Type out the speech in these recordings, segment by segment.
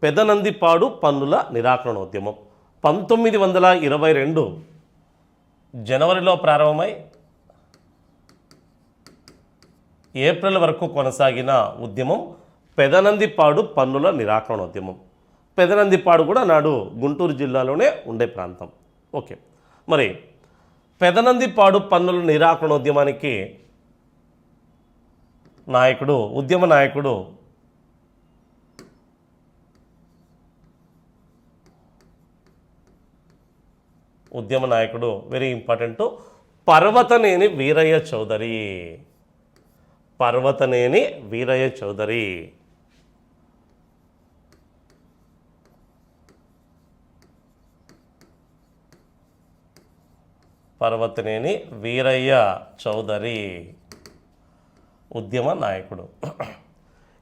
పెదనందిపాడు పన్నుల నిరాకరణోద్యమం 1922 జనవరిలో ప్రారంభమై ఏప్రిల్ వరకు కొనసాగిన ఉద్యమం పెదనందిపాడు పన్నుల నిరాకరణోద్యమం. పెదనందిపాడు కూడా నాడు గుంటూరు జిల్లాలోనే ఉండే ప్రాంతం. ఓకే, మరి పెదనందిపాడు పన్నుల నిరాకరణోద్యమానికి ఉద్యమ నాయకుడు వెరీ ఇంపార్టెంట్, పర్వతనేని వీరయ్య చౌదరి. పర్వతనేని వీరయ్య చౌదరి ఉద్యమ నాయకుడు.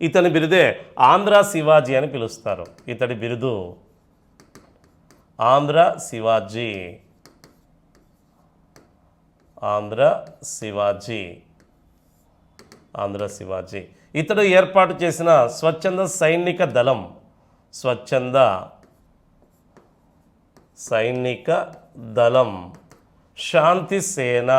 ఇతని బిరుదే ఆంధ్ర శివాజీ అని పిలుస్తారు. ఇతడి బిరుదు ఆంధ్ర శివాజీ. ఇతడు ఏర్పాటు చేసిన స్వచ్ఛంద సైనిక దళం శాంతి సేన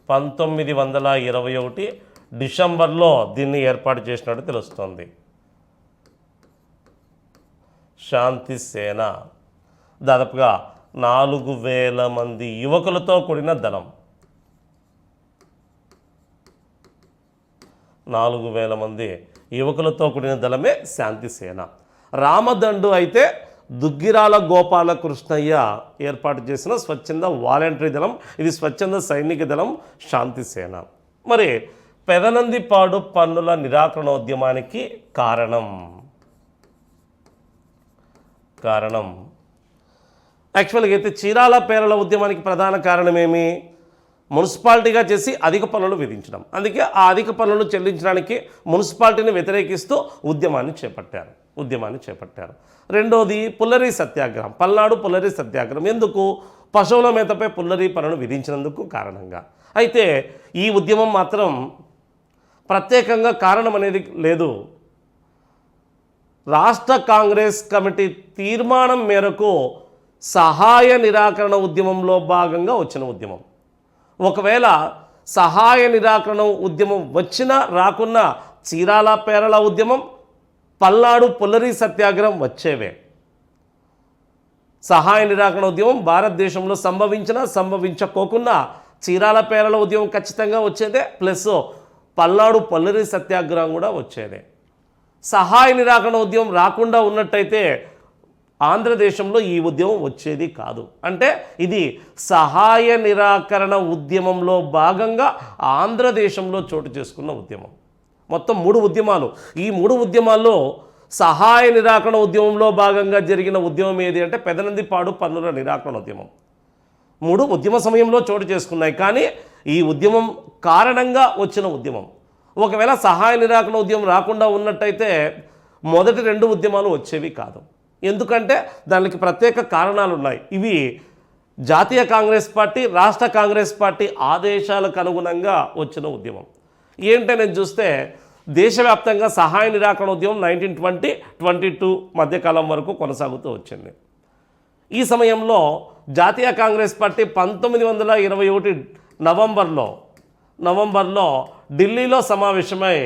1921 డిసెంబర్లో దీన్ని ఏర్పాటు చేసినట్టు తెలుస్తోంది. శాంతి సేన దాదాపుగా 4000 మంది యువకులతో కూడిన దళం. 4000 మంది యువకులతో కూడిన దళమే శాంతి సేన. రామదండు అయితే దుగ్గిరాల గోపాలకృష్ణయ్య ఏర్పాటు చేసిన స్వచ్ఛంద వాలంటరీ దళం. ఇది స్వచ్ఛంద సైనిక దళం శాంతి సేన. మరి పెదనందిపాడు పన్నుల నిరాకరణోద్యమానికి కారణం యాక్చువల్గా అయితే చీరాల పేరల ఉద్యమానికి ప్రధాన కారణమేమి? మున్సిపాలిటీగా చేసి అధిక పన్నులు విధించడం. అందుకే ఆ అధిక పన్నులు చెల్లించడానికి మున్సిపాలిటీని వ్యతిరేకిస్తూ ఉద్యమాన్ని చేపట్టారు. రెండోది పుల్లరి సత్యాగ్రహం, పల్నాడు పుల్లరి సత్యాగ్రహం. ఎందుకు? పశువుల మేతపై పుల్లరి పన్నును విధించినందుకు కారణంగా. అయితే ఈ ఉద్యమం మాత్రం ప్రత్యేకంగా కారణం అనేది లేదు. రాష్ట్ర కాంగ్రెస్ కమిటీ తీర్మానం మేరకు సహాయ నిరాకరణ ఉద్యమంలో భాగంగా వచ్చిన ఉద్యమం. ఒకవేళ సహాయ నిరాకరణ ఉద్యమం వచ్చినా రాకున్నా చీరాల పేరల ఉద్యమం, పల్నాడు పుల్లరి సత్యాగ్రహం వచ్చేవే. సహాయ నిరాకరణ ఉద్యమం భారతదేశంలో సంభవించకోకున్నా చీరాల పేరల ఉద్యమం ఖచ్చితంగా వచ్చేదే, ప్లస్ పల్నాడు పుల్లరి సత్యాగ్రహం కూడా వచ్చేదే. సహాయ నిరాకరణ ఉద్యమం రాకుండా ఉన్నట్టయితే ఆంధ్రదేశంలో ఈ ఉద్యమం వచ్చేది కాదు. అంటే ఇది సహాయ నిరాకరణ ఉద్యమంలో భాగంగా ఆంధ్రదేశంలో చోటు చేసుకున్న ఉద్యమం. మొత్తం 3 ఉద్యమాలు. ఈ 3 ఉద్యమాల్లో సహాయ నిరాకరణ ఉద్యమంలో భాగంగా జరిగిన ఉద్యమం ఏది అంటే పెదనందిపాడు పన్నుల నిరాకరణ ఉద్యమం. 3 ఉద్యమ సమయంలో చోటు చేసుకున్నాయి. కానీ ఈ ఉద్యమం కారణంగా వచ్చిన ఉద్యమం. ఒకవేళ సహాయ నిరాకరణ ఉద్యమం రాకుండా ఉన్నట్టయితే మొదటి 2 ఉద్యమాలు వచ్చేవి కాదు. ఎందుకంటే దానికి ప్రత్యేక కారణాలు ఉన్నాయి. ఇవి జాతీయ కాంగ్రెస్ పార్టీ, రాష్ట్ర కాంగ్రెస్ పార్టీ ఆదేశాలకు అనుగుణంగా వచ్చిన ఉద్యమం. ఏంటనే చూస్తే దేశవ్యాప్తంగా సహాయ నిరాకరణ ఉద్యమం 1920-22 మధ్యకాలం వరకు కొనసాగుతూ వచ్చింది. ఈ సమయంలో జాతీయ కాంగ్రెస్ పార్టీ 1921 నవంబర్లో ఢిల్లీలో సమావేశమై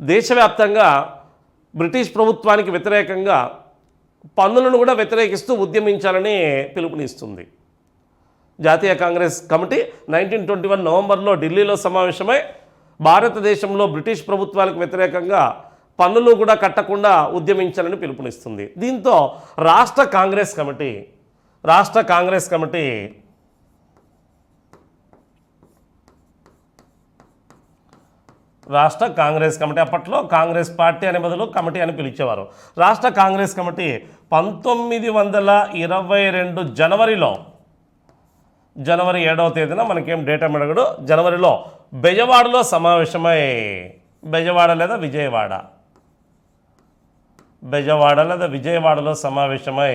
దేశవ్యాప్తంగా బ్రిటిష్ ప్రభుత్వానికి వ్యతిరేకంగా పన్నులను కూడా వ్యతిరేకిస్తూ ఉద్యమించాలని పిలుపునిస్తుంది. జాతీయ కాంగ్రెస్ కమిటీ 1921 నవంబర్లో ఢిల్లీలో సమావేశమై భారతదేశంలో బ్రిటిష్ ప్రభుత్వాలకు వ్యతిరేకంగా పన్నులు కూడా కట్టకుండా ఉద్యమించాలని పిలుపునిస్తుంది. దీంతో రాష్ట్ర కాంగ్రెస్ కమిటీ అప్పట్లో కాంగ్రెస్ పార్టీ అనే బదులు కమిటీ అని పిలిచేవారు. రాష్ట్ర కాంగ్రెస్ కమిటీ 1922 జనవరి 7వ తేదీన మనకేం డేటా మెడగడు జనవరిలో బెజవాడలో సమావేశమై విజయవాడలో సమావేశమై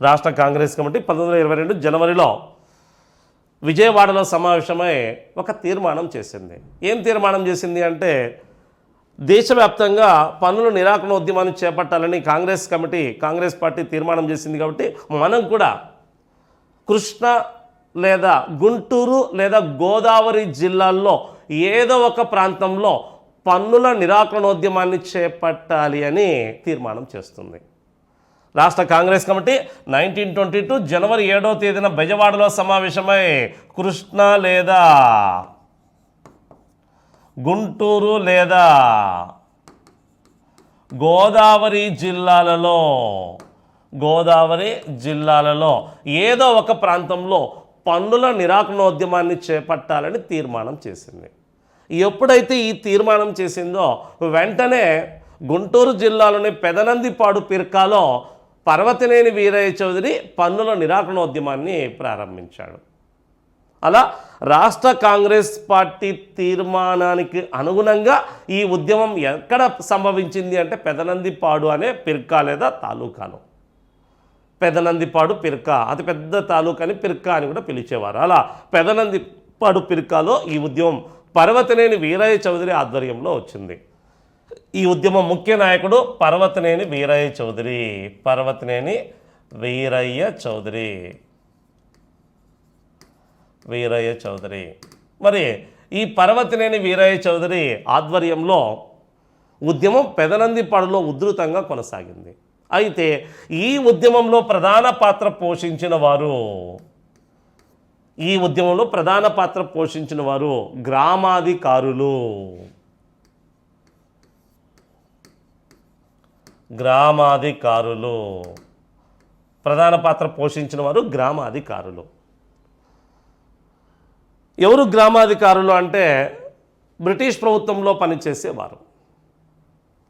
రాష్ట్ర కాంగ్రెస్ కమిటీ 1922 జనవరిలో విజయవాడలో సమావేశమై ఒక తీర్మానం చేసింది. ఏం తీర్మానం చేసింది అంటే, దేశవ్యాప్తంగా పన్నుల నిరాకరణోద్యమాన్ని చేపట్టాలని కాంగ్రెస్ పార్టీ తీర్మానం చేసింది. కాబట్టి మనం కూడా కృష్ణా లేదా గుంటూరు లేదా గోదావరి జిల్లాల్లో ఏదో ఒక ప్రాంతంలో పన్నుల నిరాకరణోద్యమాన్ని చేపట్టాలి అని తీర్మానం చేస్తుంది. రాష్ట్ర కాంగ్రెస్ కమిటీ 1922 జనవరి 7వ తేదీన బెజవాడలో సమావేశమై కృష్ణా లేదా గుంటూరు లేదా గోదావరి జిల్లాలలో ఏదో ఒక ప్రాంతంలో పన్నుల నిరాకరణోద్యమాన్ని చేపట్టాలని తీర్మానం చేసింది. ఎప్పుడైతే ఈ తీర్మానం చేసిందో వెంటనే గుంటూరు జిల్లాలోని పెదనందిపాడు పిర్కాలో పర్వతనేని వీరయ్య చౌదరి పన్నుల నిరాకరణోద్యమాన్ని ప్రారంభించాడు. అలా రాష్ట్ర కాంగ్రెస్ పార్టీ తీర్మానానికి అనుగుణంగా ఈ ఉద్యమం ఎక్కడ సంభవించింది అంటే పెదనందిపాడు అనే పిర్కా లేదా తాలూకాలో. పెదనందిపాడు పిర్కా, అతి పెద్ద తాలూకాని పిర్కా అని కూడా పిలిచేవారు. అలా పెదనందిపాడు పిర్కాలో ఈ ఉద్యమం పర్వతనేని వీరయ్య చౌదరి ఆధ్వర్యంలో వచ్చింది. ఈ ఉద్యమం ముఖ్య నాయకుడు పర్వతనేని వీరయ్య చౌదరి. మరి ఈ పర్వతనేని వీరయ్య చౌదరి ఆధ్వర్యంలో ఉద్యమం పెదనందిపాడులో ఉధృతంగా కొనసాగింది. అయితే ఈ ఉద్యమంలో ప్రధాన పాత్ర పోషించిన వారు గ్రామాధికారులు. ప్రధాన పాత్ర పోషించిన వారు గ్రామాధికారులు. ఎవరు గ్రామాధికారులు అంటే బ్రిటిష్ ప్రభుత్వంలో పనిచేసేవారు.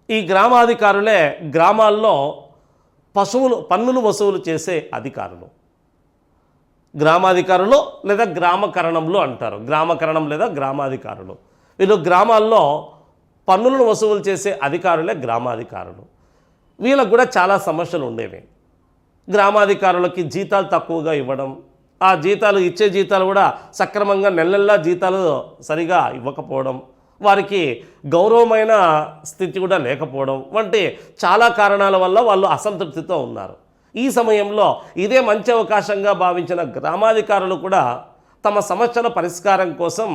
ఈ గ్రామాధికారులే గ్రామాల్లో పన్నులు వసూలు చేసే అధికారులు. గ్రామాధికారులు లేదా గ్రామకరణంలో అంటారు. గ్రామకరణం లేదా గ్రామాధికారులు. వీళ్ళు గ్రామాల్లో పన్నులను వసూలు చేసే అధికారులే గ్రామాధికారులు. వీళ్ళకు కూడా చాలా సమస్యలు ఉండేవి. గ్రామాధికారులకి జీతాలు తక్కువగా ఇవ్వడం, ఆ ఇచ్చే జీతాలు కూడా సక్రమంగా నెలలా జీతాలు సరిగా ఇవ్వకపోవడం, వారికి గౌరవమైన స్థితి కూడా లేకపోవడం వంటి చాలా కారణాల వల్ల వాళ్ళు అసంతృప్తితో ఉన్నారు. ఈ సమయంలో ఇదే మంచి అవకాశంగా భావించిన గ్రామాధికారులు కూడా తమ సమస్యల పరిష్కారం కోసం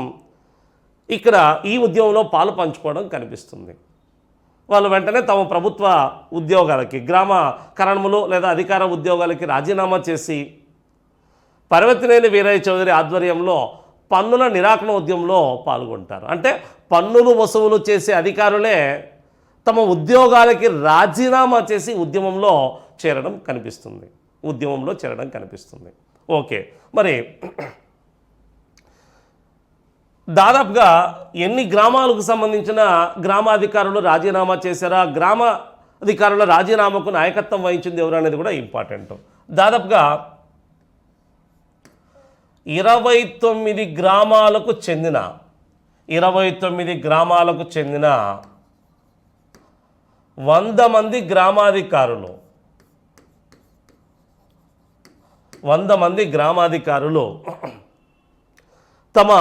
ఇక్కడ ఈ ఉద్యమంలో పాలు పంచుకోవడం కనిపిస్తుంది. వాళ్ళు వెంటనే తమ ప్రభుత్వ ఉద్యోగాలకి, గ్రామ కరణములు లేదా అధికార ఉద్యోగాలకి రాజీనామా చేసి పర్వతనేని వీరయ్య చౌదరి ఆధ్వర్యంలో పన్నుల నిరాకరణ ఉద్యమంలో పాల్గొంటారు. అంటే పన్నులు వసూలు చేసే అధికారులే తమ ఉద్యోగాలకి రాజీనామా చేసి ఉద్యమంలో చేరడం కనిపిస్తుంది. ఓకే, మరి దాదాపుగా ఎన్ని గ్రామాలకు సంబంధించిన గ్రామాధికారులు రాజీనామా చేశారా, గ్రామాధికారుల రాజీనామాకు నాయకత్వం వహించింది ఎవరు అనేది కూడా ఇంపార్టెంట్. దాదాపుగా 29 గ్రామాలకు చెందిన 100 మంది గ్రామాధికారులు తమ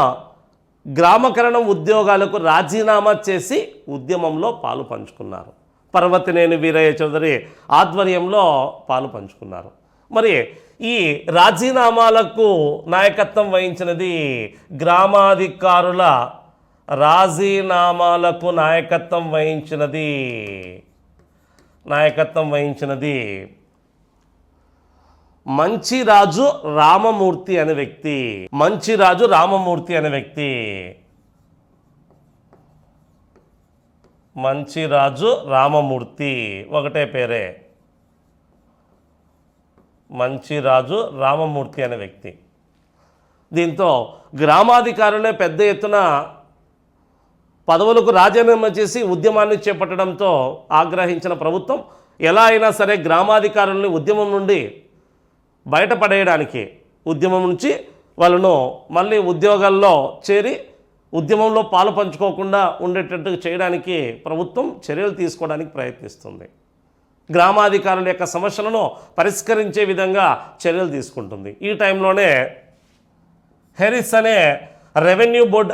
గ్రామకరణం ఉద్యోగాలకు రాజీనామా చేసి ఉద్యమంలో పాలు పంచుకున్నారు. పర్వతనేని వీరయ్య చౌదరి ఆధ్వర్యంలో పాలు పంచుకున్నారు. మరి ఈ రాజీనామాలకు నాయకత్వం వహించినది గ్రామాధికారుల రాజీనామాలకు నాయకత్వం వహించినది మంచిరాజు రామమూర్తి అనే వ్యక్తి. మంచిరాజు రామమూర్తి ఒకటే పేరే, మంచిరాజు రామమూర్తి అనే వ్యక్తి. దీంతో గ్రామాధికారులే పెద్ద ఎత్తున పదవులకు రాజీనామా చేసి ఉద్యమాన్ని చేపట్టడంతో ఆగ్రహించిన ప్రభుత్వం ఎలా అయినా సరే గ్రామాధికారుల్ని ఉద్యమం నుండి బయటపడేయడానికి, ఉద్యమం నుంచి వాళ్ళను మళ్ళీ ఉద్యోగాల్లో చేరి ఉద్యమంలో పాలు పంచుకోకుండా ఉండేటట్టు చేయడానికి ప్రభుత్వం చర్యలు తీసుకోవడానికి ప్రయత్నిస్తుంది. గ్రామాధికారుల యొక్క సమస్యలను పరిష్కరించే విధంగా చర్యలు తీసుకుంటుంది. ఈ టైంలోనే హెరిస్ అనే రెవెన్యూ బోర్డు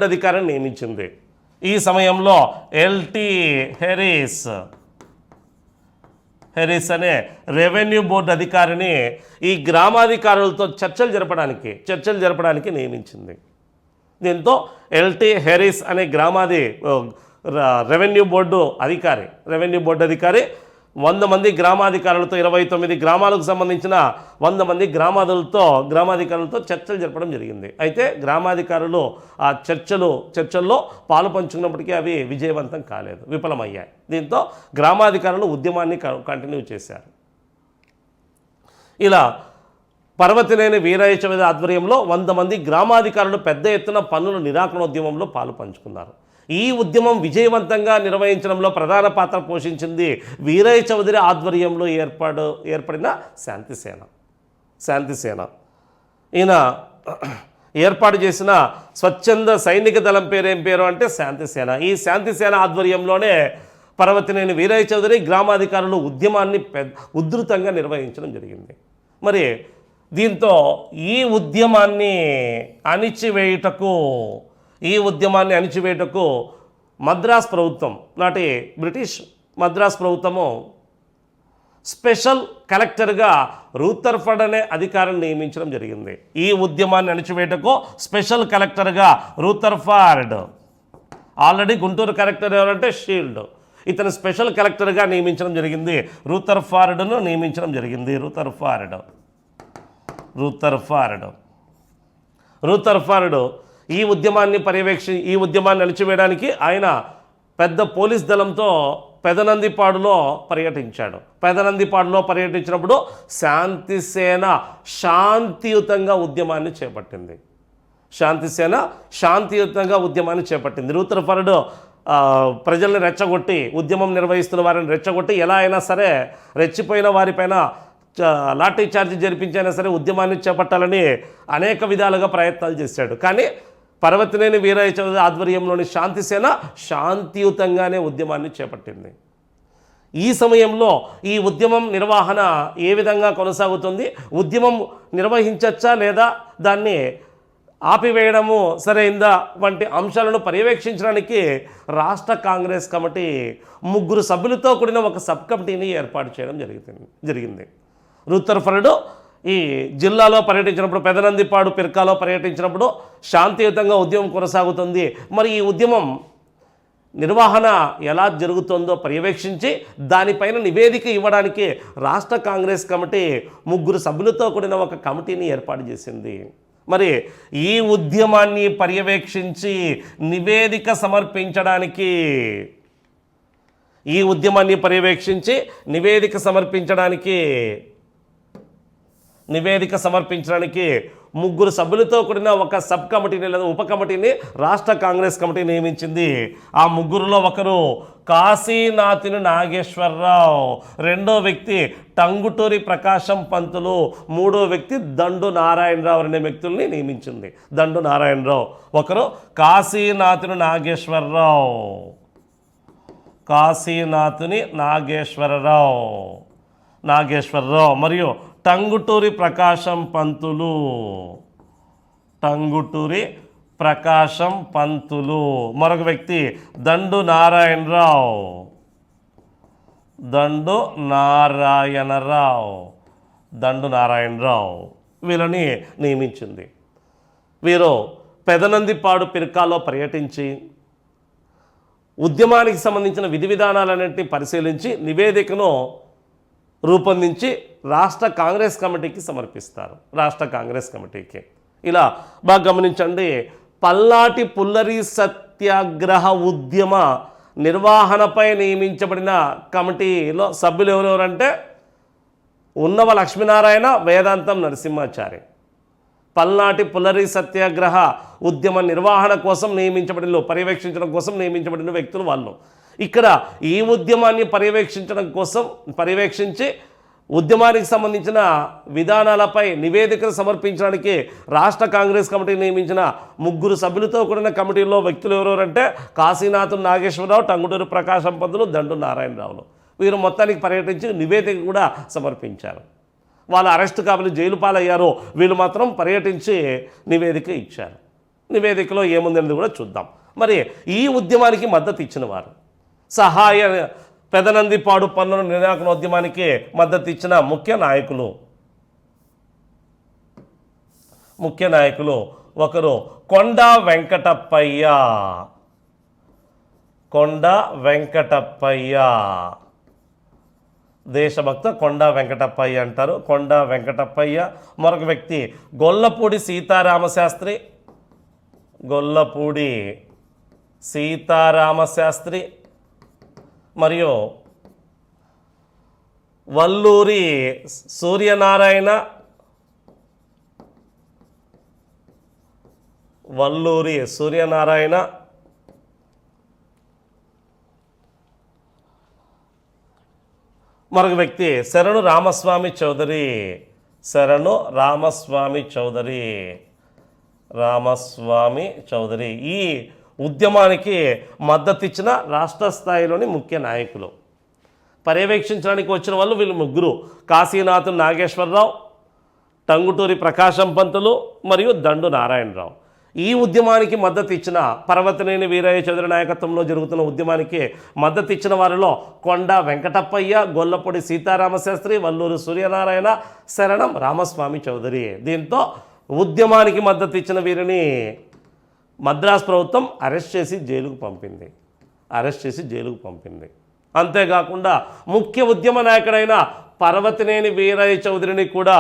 అధికారిని నియమించింది. ఈ సమయంలో ఎల్టీ హెరిస్ అనే రెవెన్యూ బోర్డు అధికారిని ఈ గ్రామాధికారులతో చర్చలు జరపడానికి నియమించింది. దీంతో ఎల్టీ హెరిస్ అనే రెవెన్యూ బోర్డు అధికారి 100 మంది గ్రామాధికారులతో 29 గ్రామాలకు సంబంధించిన 100 మంది గ్రామాధికారులతో చర్చలు జరపడం జరిగింది. అయితే గ్రామాధికారులు ఆ చర్చల్లో పాలు పంచుకున్నప్పటికీ అవి విజయవంతం కాలేదు, విఫలమయ్యాయి. దీంతో గ్రామాధికారులు ఉద్యమాన్ని కంటిన్యూ చేశారు. ఇలా పర్వతనేని వీరయ్య చవితి ఆధ్వర్యంలో 100 మంది గ్రామాధికారులు పెద్ద ఎత్తున పన్నుల నిరాకరణోద్యమంలో పాలు పంచుకున్నారు. ఈ ఉద్యమం విజయవంతంగా నిర్వహించడంలో ప్రధాన పాత్ర పోషించింది వీరయ్య చౌదరి ఆధ్వర్యంలో ఏర్పడిన శాంతిసేన. ఈయన ఏర్పాటు చేసిన స్వచ్ఛంద సైనిక దళం ఏం పేరు అంటే శాంతిసేన. ఈ శాంతిసేన ఆధ్వర్యంలోనే పర్వతనేని వీరయ్య చౌదరి గ్రామాధికారులు ఉద్యమాన్ని ఉధృతంగా నిర్వహించడం జరిగింది. మరి దీంతో ఈ ఉద్యమాన్ని అణిచివేయుటకు మద్రాస్ ప్రభుత్వం, నాటి బ్రిటిష్ మద్రాస్ ప్రభుత్వము స్పెషల్ కలెక్టర్గా రూథర్ఫర్డ్ అనే అధికారిని నియమించడం జరిగింది. ఈ ఉద్యమాన్ని అణిచివేయుటకు స్పెషల్ కలెక్టర్గా రూథర్ఫర్డ్, ఆల్రెడీ గుంటూరు కలెక్టర్ ఎవరంటే షీల్డ్, ఇతను స్పెషల్ కలెక్టర్గా నియమించడం జరిగింది. రూథర్ఫర్డ్ను నియమించడం జరిగింది. రూథర్ఫర్డ్ ఈ ఉద్యమాన్ని అణిచివేయడానికి ఆయన పెద్ద పోలీస్ దళంతో పెదనందిపాడులో పర్యటించినప్పుడు శాంతిసేన శాంతియుతంగా ఉద్యమాన్ని చేపట్టింది. రూథర్ఫర్డ్ ప్రజల్ని రెచ్చగొట్టి, ఉద్యమం నిర్వహిస్తున్న వారిని రెచ్చగొట్టి ఎలా అయినా సరే రెచ్చిపోయిన వారిపైన లాఠీ చార్జీ జరిపించైనా సరే ఉద్యమాన్ని చేపట్టాలని అనేక విధాలుగా ప్రయత్నాలు చేశాడు. కానీ పర్వతనేని వీరయ్య చౌదరి ఆధ్వర్యంలోని శాంతిసేన శాంతియుతంగానే ఉద్యమాన్ని చేపట్టింది. ఈ సమయంలో ఈ ఉద్యమం నిర్వహణ ఏ విధంగా కొనసాగుతుంది, ఉద్యమం నిర్వహించచ్చా లేదా దాన్ని ఆపివేయడము సరైందా వంటి అంశాలను పర్యవేక్షించడానికి రాష్ట్ర కాంగ్రెస్ కమిటీ 3 సభ్యులతో కూడిన ఒక సబ్ కమిటీని ఏర్పాటు చేయడం జరిగింది. రూథర్ఫర్డ్ ఈ జిల్లాలో పర్యటించినప్పుడు, పెదనందిపాడు పిర్కాలో పర్యటించినప్పుడు శాంతియుతంగా ఉద్యమం కొనసాగుతుంది. మరి ఈ ఉద్యమం నిర్వహణ ఎలా జరుగుతుందో పర్యవేక్షించి దానిపైన నివేదిక ఇవ్వడానికి రాష్ట్ర కాంగ్రెస్ కమిటీ 3 సభ్యులతో కూడిన ఒక కమిటీని ఏర్పాటు చేసింది. మరి ఈ ఉద్యమాన్ని పర్యవేక్షించి నివేదిక సమర్పించడానికి 3 సభ్యులతో కూడిన ఒక సబ్ కమిటీని లేదా ఉప కమిటీని రాష్ట్ర కాంగ్రెస్ కమిటీ నియమించింది. ఆ 3లో ఒకరు కాశీనాథుని నాగేశ్వరరావు, రెండో వ్యక్తి టంగుటూరి ప్రకాశం పంతులు, మూడో వ్యక్తి దండు నారాయణరావు అనే వ్యక్తుల్ని నియమించింది. దండు నారాయణరావు ఒకరు, కాశీనాథుని నాగేశ్వరరావు మరియు టంగుటూరి ప్రకాశం పంతులు, మరొక వ్యక్తి దండు నారాయణరావు వీళ్ళని నియమించింది. వీరు పెదనందిపాడు పిర్కాలో పర్యటించి ఉద్యమానికి సంబంధించిన విధి విధానాలన్నింటినీ పరిశీలించి నివేదికను రూపొందించి రాష్ట్ర కాంగ్రెస్ కమిటీకి సమర్పిస్తారు. ఇలా బాగా గమనించండి. పల్నాటి పుల్లరి సత్యాగ్రహ ఉద్యమ నిర్వహణపై నియమించబడిన కమిటీలో సభ్యులు ఎవరెవరంటే ఉన్నవ లక్ష్మీనారాయణ, వేదాంతం నరసింహాచారి. పల్నాటి పుల్లరి సత్యాగ్రహ ఉద్యమ నిర్వహణ కోసం పర్యవేక్షించడం కోసం నియమించబడిన వ్యక్తులు వాళ్ళు. ఇక్కడ ఈ ఉద్యమాన్ని పర్యవేక్షించి ఉద్యమానికి సంబంధించిన విధానాలపై నివేదికలు సమర్పించడానికి రాష్ట్ర కాంగ్రెస్ కమిటీ నియమించిన 3 సభ్యులతో కూడిన కమిటీలో వ్యక్తులు ఎవరెవరంటే కాశీనాథుని నాగేశ్వరరావు, టంగుటూరి ప్రకాశం పంతులు, దండు నారాయణరావులు. వీరు మొత్తానికి పర్యటించి నివేదిక కూడా సమర్పించారు. వాళ్ళు అరెస్ట్ కాబట్టి జైలు పాలయ్యారో వీళ్ళు మాత్రం పర్యటించి నివేదిక ఇచ్చారు. నివేదికలో ఏముందనేది కూడా చూద్దాం. మరి ఈ ఉద్యమానికి మద్దతు ఇచ్చిన వారు సహాయ పెదనందిపాడు పన్నుల నిరాకరణోద్యమానికి మద్దతు ఇచ్చిన ముఖ్య నాయకులు ఒకరు కొండా వెంకటప్పయ్య దేశభక్త కొండా వెంకటప్పయ్య అంటారు. కొండా వెంకటప్పయ్య. మరొక వ్యక్తి గొల్లపూడి సీతారామశాస్త్రి మరియు వల్లూరి సూర్యనారాయణ మరొక వ్యక్తి శరణు రామస్వామి చౌదరి. ఈ ఉద్యమానికి మద్దతు ఇచ్చిన రాష్ట్ర స్థాయిలోని ముఖ్య నాయకులు. పర్యవేక్షించడానికి వచ్చిన వాళ్ళు వీళ్ళు ముగ్గురు: కాశీనాథ్ నాగేశ్వరరావు, టంగుటూరి ప్రకాశం పంతులు మరియు దండు నారాయణరావు. ఈ ఉద్యమానికి మద్దతు ఇచ్చిన పర్వతనేని వీరయ్య చౌదరి నాయకత్వంలో జరుగుతున్న ఉద్యమానికి మద్దతు ఇచ్చిన వారిలో కొండా వెంకటప్పయ్య, గొల్లపూడి సీతారామశాస్త్రి, వల్లూరు సూర్యనారాయణ, శరణం రామస్వామి చౌదరి. దీంతో ఉద్యమానికి మద్దతు ఇచ్చిన వీరిని మద్రాసు ప్రభుత్వం అరెస్ట్ చేసి జైలుకు పంపింది. అంతేకాకుండా ముఖ్య ఉద్యమ నాయకుడైన పర్వతనేని వీరయ్య చౌదరిని కూడా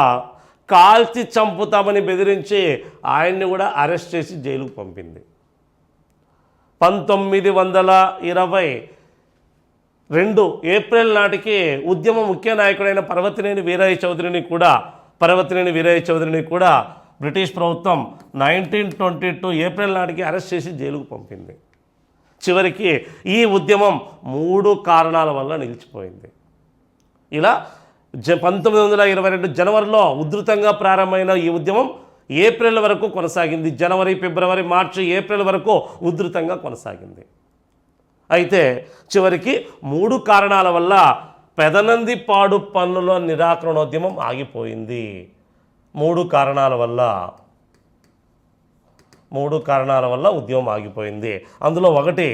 కాల్చి చంపుతామని బెదిరించి ఆయన్ని కూడా అరెస్ట్ చేసి జైలుకు పంపింది. 1922 ఏప్రిల్ నాటికి ఉద్యమ ముఖ్య నాయకుడైన పర్వతనేని వీరయ్య చౌదరిని కూడా బ్రిటిష్ ప్రభుత్వం 1922 ఏప్రిల్ నాటికి అరెస్ట్ చేసి జైలుకు పంపింది. చివరికి ఈ ఉద్యమం 3 కారణాల వల్ల నిలిచిపోయింది. ఇలా 1922 జనవరిలో ఉధృతంగా ప్రారంభమైన ఈ ఉద్యమం ఏప్రిల్ వరకు కొనసాగింది. జనవరి, ఫిబ్రవరి, మార్చి, ఏప్రిల్ వరకు ఉధృతంగా కొనసాగింది. అయితే చివరికి 3 కారణాల వల్ల పెదనందిపాడు పన్నుల నిరాకరణోద్యమం ఆగిపోయింది. 3 కారణాల వల్ల ఉద్యమం ఆగిపోయింది. అందులో ఒకటి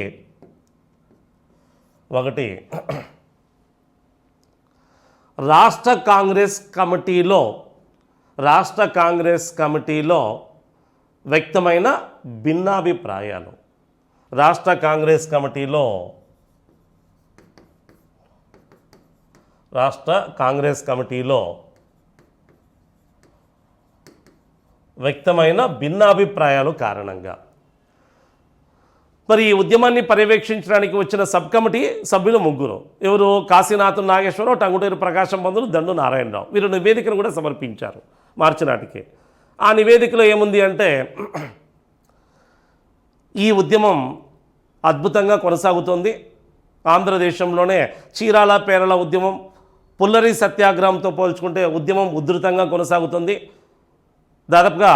రాష్ట్ర కాంగ్రెస్ కమిటీలో వ్యక్తమైన భిన్నాభిప్రాయాలు. రాష్ట్ర కాంగ్రెస్ కమిటీలో వ్యక్తమైన భిన్నాభిప్రాయాలు కారణంగా మరి ఈ ఉద్యమాన్ని పర్యవేక్షించడానికి వచ్చిన సబ్ కమిటీ సభ్యులు 3. ఎవరు? కాశీనాథ్ నాగేశ్వరరావు, టంగుటూరి ప్రకాశం పంతులు, దండు నారాయణరావు. వీరు నివేదికను కూడా సమర్పించారు మార్చి నాటికి. ఆ నివేదికలో ఏముంది అంటే, ఈ ఉద్యమం అద్భుతంగా కొనసాగుతోంది. ఆంధ్రదేశంలోనే చీరాల పేరల ఉద్యమం, పుల్లరి సత్యాగ్రహంతో పోల్చుకుంటే ఉద్యమం ఉధృతంగా కొనసాగుతుంది. దాదాపుగా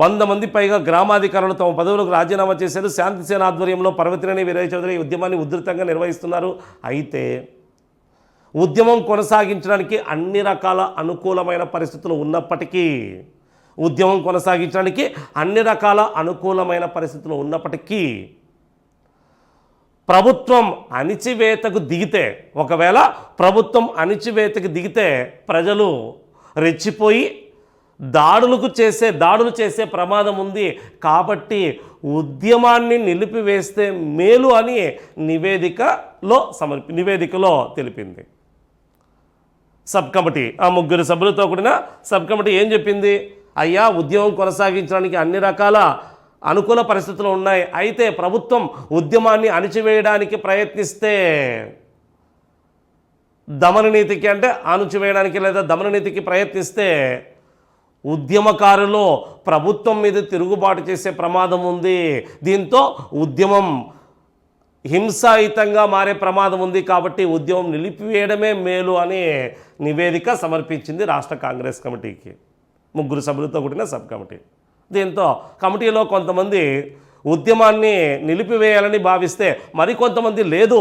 100 మంది పైగా గ్రామాధికారులు తమ పదవులకు రాజీనామా చేశారు. శాంతిసేన ఆధ్వర్యంలో పర్వతనేని వీరయ్య చౌదరి ఉద్యమాన్ని ఉధృతంగా నిర్వహిస్తున్నారు. అయితే ఉద్యమం కొనసాగించడానికి అన్ని రకాల అనుకూలమైన పరిస్థితులు ఉన్నప్పటికీ ప్రభుత్వం అణిచివేతకు దిగితే, ఒకవేళ ప్రభుత్వం అణిచివేతకు దిగితే ప్రజలు రెచ్చిపోయి దాడులు చేసే ప్రమాదం ఉంది. కాబట్టి ఉద్యమాన్ని నిలిపివేస్తే మేలు అని నివేదికలో తెలిపింది సబ్ కమిటీ. ఆ 3 సభ్యులతో కూడిన సబ్ కమిటీ ఏం చెప్పింది? అయ్యా, ఉద్యమం కొనసాగించడానికి అన్ని రకాల అనుకూల పరిస్థితులు ఉన్నాయి. అయితే ప్రభుత్వం ఉద్యమాన్ని అణిచివేయడానికి ప్రయత్నిస్తే దమననీతికి ప్రయత్నిస్తే ఉద్యమకారులు ప్రభుత్వం మీద తిరుగుబాటు చేసే ప్రమాదం ఉంది. దీంతో ఉద్యమం హింసాయుతంగా మారే ప్రమాదం ఉంది. కాబట్టి ఉద్యమం నిలిపివేయడమే మేలు అని నివేదిక సమర్పించింది రాష్ట్ర కాంగ్రెస్ కమిటీకి. 3 సభ్యులతో కూడిన సబ్ కమిటీ. దీంతో కమిటీలో కొంతమంది ఉద్యమాన్ని నిలిపివేయాలని భావిస్తే, మరికొంతమంది లేదు,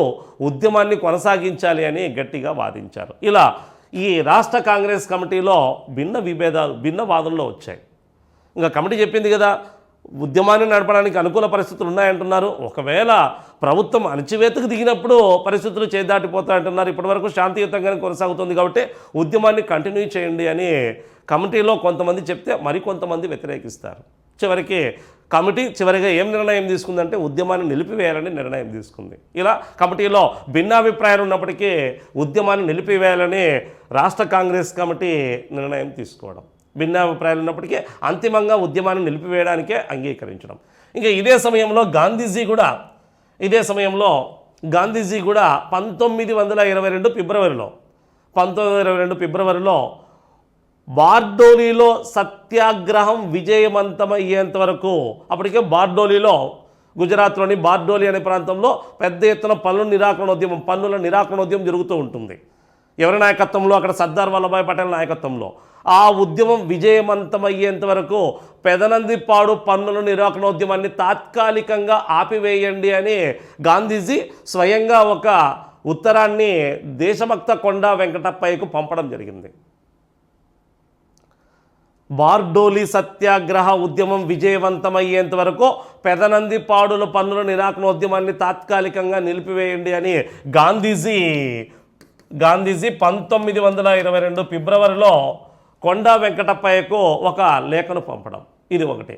ఉద్యమాన్ని కొనసాగించాలి అని గట్టిగా వాదించారు. ఇలా ఈ రాష్ట్ర కాంగ్రెస్ కమిటీలో భిన్న వాదనలు వచ్చాయి. ఇంకా కమిటీ చెప్పింది కదా, ఉద్యమాన్ని నడపడానికి అనుకూల పరిస్థితులు ఉన్నాయంటున్నారు. ఒకవేళ ప్రభుత్వం అణచివేతకు దిగినప్పుడు పరిస్థితులు చేదాటిపోతాయంటున్నారు. ఇప్పటివరకు శాంతియుతంగానే కొనసాగుతుంది కాబట్టి ఉద్యమాన్ని కంటిన్యూ చేయండి అని కమిటీలో కొంతమంది చెప్తే మరికొంతమంది వ్యతిరేకిస్తారు. కమిటీ చివరిగా ఏం నిర్ణయం తీసుకుందంటే ఉద్యమాన్ని నిలిపివేయాలని నిర్ణయం తీసుకుంది. ఇలా కమిటీలో భిన్నాభిప్రాయాలు ఉన్నప్పటికీ ఉద్యమాన్ని నిలిపివేయాలని రాష్ట్ర కాంగ్రెస్ కమిటీ నిర్ణయం తీసుకోవడం, భిన్నాభిప్రాయాలు ఉన్నప్పటికీ అంతిమంగా ఉద్యమాన్ని నిలిపివేయడానికే అంగీకరించడం. ఇంకా ఇదే సమయంలో గాంధీజీ కూడా 1922 ఫిబ్రవరిలో బార్డోలీలో సత్యాగ్రహం విజయవంతమయ్యేంత వరకు, అప్పటికే బార్డోలీలో గుజరాత్లోని బార్డోలీ అనే ప్రాంతంలో పెద్ద ఎత్తున పన్నుల నిరాకరణోద్యమం జరుగుతూ ఉంటుంది. ఎవరి నాయకత్వంలో? అక్కడ సర్దార్ వల్లభాయ్ పటేల్ నాయకత్వంలో. ఆ ఉద్యమం విజయవంతమయ్యేంత వరకు పెదనందిపాడు పన్నుల నిరాకరణోద్యమాన్ని తాత్కాలికంగా ఆపివేయండి అని గాంధీజీ స్వయంగా ఒక ఉత్తరాన్ని దేశభక్త కొండా వెంకటప్పయ్యకు పంపడం జరిగింది. బార్డోలీ సత్యాగ్రహ ఉద్యమం విజయవంతమయ్యేంత వరకు పెదనందిపాడుల పన్నుల నిరాకరణోద్యమాన్ని తాత్కాలికంగా నిలిపివేయండి అని గాంధీజీ 1922 ఫిబ్రవరిలో కొండా వెంకటప్పయ్యకు ఒక లేఖను పంపడం, ఇది ఒకటి.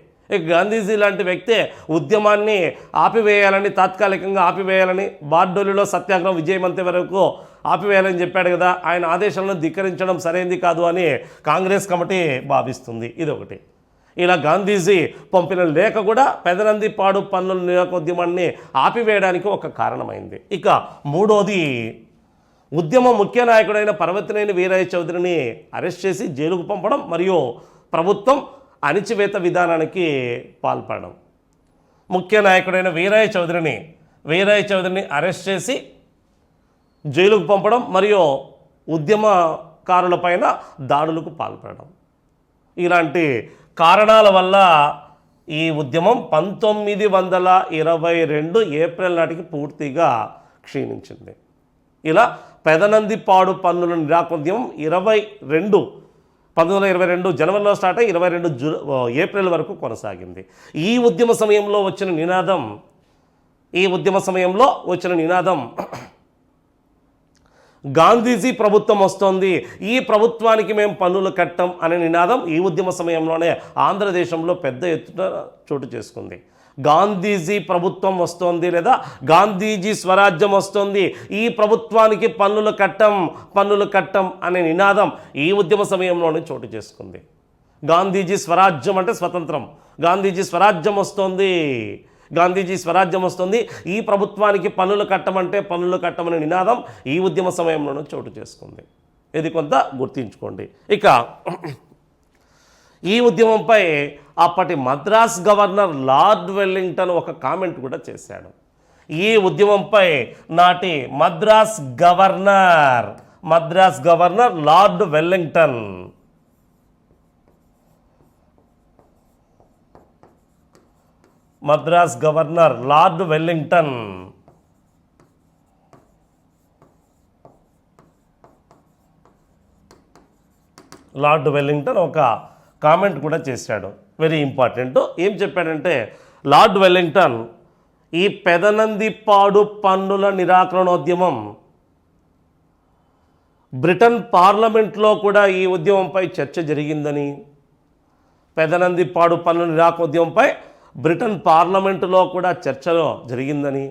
గాంధీజీ లాంటి వ్యక్తే ఉద్యమాన్ని ఆపివేయాలని, తాత్కాలికంగా ఆపివేయాలని, బార్డోలీలో సత్యాగ్రహం విజయవంతం వరకు ఆపివేయాలని చెప్పాడు కదా, ఆయన ఆదేశాలను ధిక్కరించడం సరైనది కాదు అని కాంగ్రెస్ కమిటీ భావిస్తుంది. ఇదొకటి. ఇలా గాంధీజీ పంపిన లేఖ కూడా పెదనందిపాడు పన్నుల నిరాకరణోద్యమాన్ని ఆపివేయడానికి ఒక కారణమైంది. ఇక మూడోది, ఉద్యమ ముఖ్య నాయకుడైన పర్వతనేని వీరయ్య చౌదరిని అరెస్ట్ చేసి జైలుకు పంపడం మరియు ప్రభుత్వం అణిచివేత విధానానికి పాల్పడడం. ముఖ్య నాయకుడైన వీరయ్య చౌదరిని అరెస్ట్ చేసి జైలుకు పంపడం మరియు ఉద్యమకారులపైన దాడులకు పాల్పడడం. ఇలాంటి కారణాల వల్ల ఈ ఉద్యమం 1922 ఏప్రిల్ నాటికి పూర్తిగా క్షీణించింది. ఇలా పెదనందిపాడు పన్నుల నిరాకరణోద్యమం 1922 జనవరిలో స్టార్ట్ అయ్యి 22 ఏప్రిల్ వరకు కొనసాగింది. ఈ ఉద్యమ సమయంలో వచ్చిన నినాదం గాంధీజీ ప్రభుత్వం వస్తోంది, ఈ ప్రభుత్వానికి మేము పన్నులు కట్టం అనే నినాదం ఈ ఉద్యమ సమయంలోనే ఆంధ్రదేశంలో పెద్ద ఎత్తున చోటు చేసుకుంది. గాంధీజీ ప్రభుత్వం వస్తోంది లేదా గాంధీజీ స్వరాజ్యం వస్తోంది, ఈ ప్రభుత్వానికి పన్నులు కట్టం అనే నినాదం ఈ ఉద్యమ సమయంలోనే చోటు చేసుకుంది. గాంధీజీ స్వరాజ్యం అంటే స్వతంత్రం, గాంధీజీ స్వరాజ్యం వస్తోంది, ఈ ప్రభుత్వానికి పన్నులు కట్టమనే నినాదం ఈ ఉద్యమ సమయంలోనే చోటు చేసుకుంది. ఇది కొంత గుర్తుంచుకోండి. ఇక ఈ ఉద్యమంపై అప్పటి మద్రాస్ గవర్నర్ లార్డ్ వెల్లింగ్టన్ ఒక కామెంట్ కూడా చేశాడు. ఈ ఉద్యమంపై నాటి మద్రాస్ గవర్నర్ లార్డ్ వెల్లింగ్టన్ ఒక కామెంట్ కూడా చేశాడు, వెరీ ఇంపార్టెంట్. ఏం చెప్పాడంటే లార్డ్ వెల్లింగ్టన్, ఈ పెదనందిపాడు పన్నుల నిరాకరణోద్యమం బ్రిటన్ పార్లమెంట్లో కూడా ఈ ఉద్యమంపై చర్చ జరిగిందని, పెదనందిపాడు పన్నుల నిరాకరణోద్యమంపై బ్రిటన్ పార్లమెంటులో కూడా చర్చలో జరిగిందని,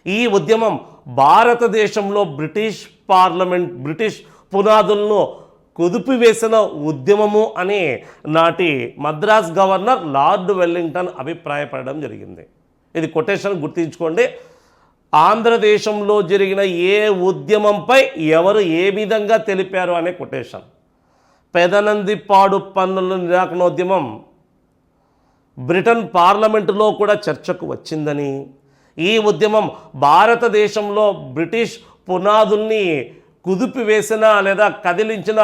ఈ ఉద్యమం భారతదేశంలో బ్రిటిష్ పునాదులను కుదిపివేసిన ఉద్యమము అని నాటి మద్రాస్ గవర్నర్ లార్డ్ వెల్లింగ్టన్ అభిప్రాయపడడం జరిగింది. ఇది కొటేషన్ గుర్తుంచుకోండి. ఆంధ్రదేశంలో జరిగిన ఏ ఉద్యమంపై ఎవరు ఏ విధంగా తెలిపారు అనే కొటేషన్. పెదనందిపాడు పన్నుల నిరాకరణోద్యమం బ్రిటన్ పార్లమెంటులో కూడా చర్చకు వచ్చిందని, ఈ ఉద్యమం భారతదేశంలో బ్రిటిష్ పునాదుల్ని కుదిపివేసిన లేదా కదిలించిన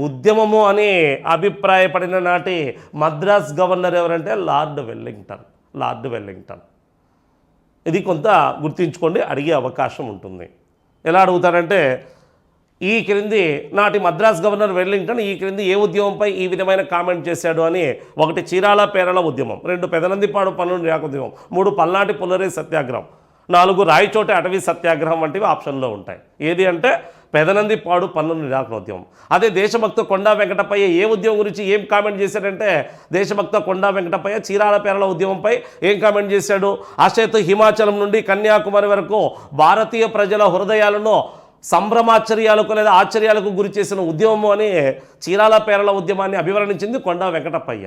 ఉద్యమము అని అభిప్రాయపడిన నాటి మద్రాస్ గవర్నర్ ఎవరంటే లార్డ్ వెల్లింగ్టన్. ఇది కొంత గుర్తుంచుకోండి, అడిగే అవకాశం ఉంటుంది. ఎలా అడుగుతారంటే, ఈ క్రింది నాటి మద్రాస్ గవర్నర్ వెల్లింగ్టన్ ఈ క్రింది ఏ ఉద్యమంపై ఈ విధమైన కామెంట్ చేశాడు అని: 1 చీరాల పేరల ఉద్యమం, 2 పెదనందిపాడు పన్నుల నిరాకరణ ఉద్యమం, 3 పల్నాటి పుల్లరి సత్యాగ్రహం, 4 రాయచోటి అటవీ సత్యాగ్రహం వంటివి ఆప్షన్లో ఉంటాయి. ఏది అంటే పెదనందిపాడు పన్నుల నిరాకరణ ఉద్యమం. అదే దేశభక్త కొండా వెంకటప్పయ్య ఏ ఉద్యమం గురించి ఏం కామెంట్ చేశాడంటే, దేశభక్త కొండా వెంకటప్పయ్య చీరాల పేరల ఉద్యమంపై ఏం కామెంట్ చేశాడు: అషేత్ హిమాచలం నుండి కన్యాకుమారి వరకు భారతీయ ప్రజల హృదయాలను సంభ్రమాశ్చర్యాలకు లేదా ఆశ్చర్యాలకు గురి చేసిన ఉద్యమం అని చీరాల పేరల ఉద్యమాన్ని అభివర్ణించింది కొండా వెంకటప్పయ్య.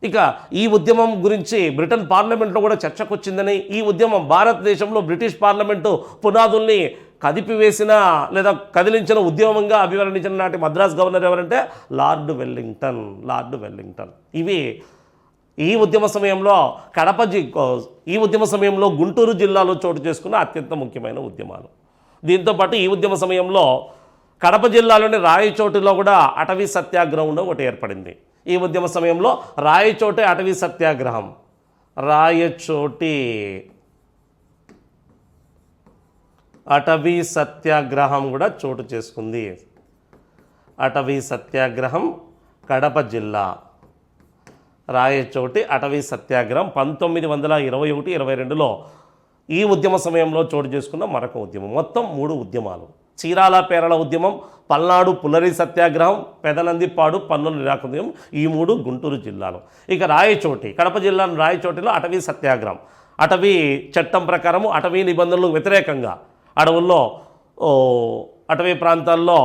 ఇక ఈ ఉద్యమం గురించి బ్రిటన్ పార్లమెంట్లో కూడా చర్చకొచ్చిందని, ఈ ఉద్యమం భారతదేశంలో బ్రిటిష్ పార్లమెంటు పునాదుల్ని కదిపివేసిన లేదా కదిలించిన ఉద్యమంగా అభివర్ణించిన నాటి మద్రాస్ గవర్నర్ ఎవరంటే లార్డ్ వెల్లింగ్టన్. ఇవి ఈ ఉద్యమ సమయంలో ఈ ఉద్యమ సమయంలో గుంటూరు జిల్లాలో చోటు చేసుకున్న అత్యంత ముఖ్యమైన ఉద్యమాలు. దీంతోపాటు ఈ ఉద్యమ సమయంలో కడప జిల్లాలోని రాయచోటిలో కూడా అటవీ సత్యాగ్రహం ఒకటి ఏర్పడింది. ఈ ఉద్యమ సమయంలో రాయచోటి అటవీ సత్యాగ్రహం కూడా చోటు చేసుకుంది. అటవీ సత్యాగ్రహం కడప జిల్లా, రాయచోటి అటవీ సత్యాగ్రహం 1921-22లో ఈ ఉద్యమ సమయంలో చోటు చేసుకున్న మరొక ఉద్యమం. మొత్తం 3 ఉద్యమాలు: చీరాల పేరల ఉద్యమం, పల్నాడు పుల్లరి సత్యాగ్రహం, పెదనందిపాడు పన్నుల నిరాకరణ ఉద్యమం. ఈ 3 గుంటూరు జిల్లాలో. ఇక రాయచోటి, కడప జిల్లాను రాయచోటిలో అటవీ సత్యాగ్రహం. అటవీ చట్టం ప్రకారము అటవీ నిబంధనలకు వ్యతిరేకంగా అడవుల్లో అటవీ ప్రాంతాల్లో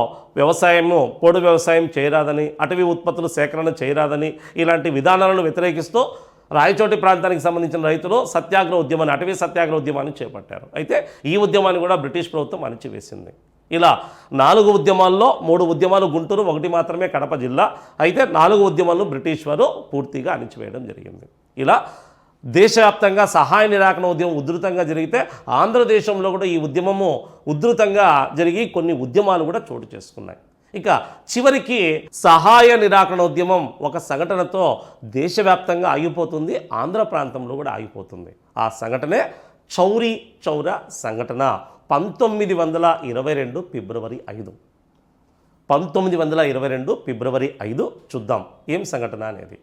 పోడు వ్యవసాయం చేయరాదని, అటవీ ఉత్పత్తులు సేకరణ చేయరాదని, ఇలాంటి విధానాలను వ్యతిరేకిస్తూ రాయచోటి ప్రాంతానికి సంబంధించిన రైతులు అటవీ సత్యాగ్రహ ఉద్యమాన్ని చేపట్టారు. అయితే ఈ ఉద్యమాన్ని కూడా బ్రిటిష్ ప్రభుత్వం అణిచివేసింది. ఇలా 4 ఉద్యమాల్లో 3 ఉద్యమాలు గుంటూరు, 1 మాత్రమే కడప జిల్లా. అయితే 4 ఉద్యమాలను బ్రిటిష్ వారు పూర్తిగా అణిచివేయడం జరిగింది. ఇలా దేశవ్యాప్తంగా సహాయ నిరాకరణ ఉద్యమం ఉధృతంగా జరిగితే, ఆంధ్రదేశంలో కూడా ఈ ఉద్యమము ఉధృతంగా జరిగి కొన్ని ఉద్యమాలు కూడా చోటు చేసుకున్నాయి. ఇక చివరికి సహాయ నిరాకరణ ఉద్యమం ఒక సంఘటనతో దేశవ్యాప్తంగా ఆగిపోతుంది, ఆంధ్ర ప్రాంతంలో కూడా ఆగిపోతుంది. ఆ సంఘటనే చౌరీ చౌరా సంఘటన. 1922 ఫిబ్రవరి 5. 1922 ఫిబ్రవరి 5 చూద్దాం ఏం సంఘటన అనేది.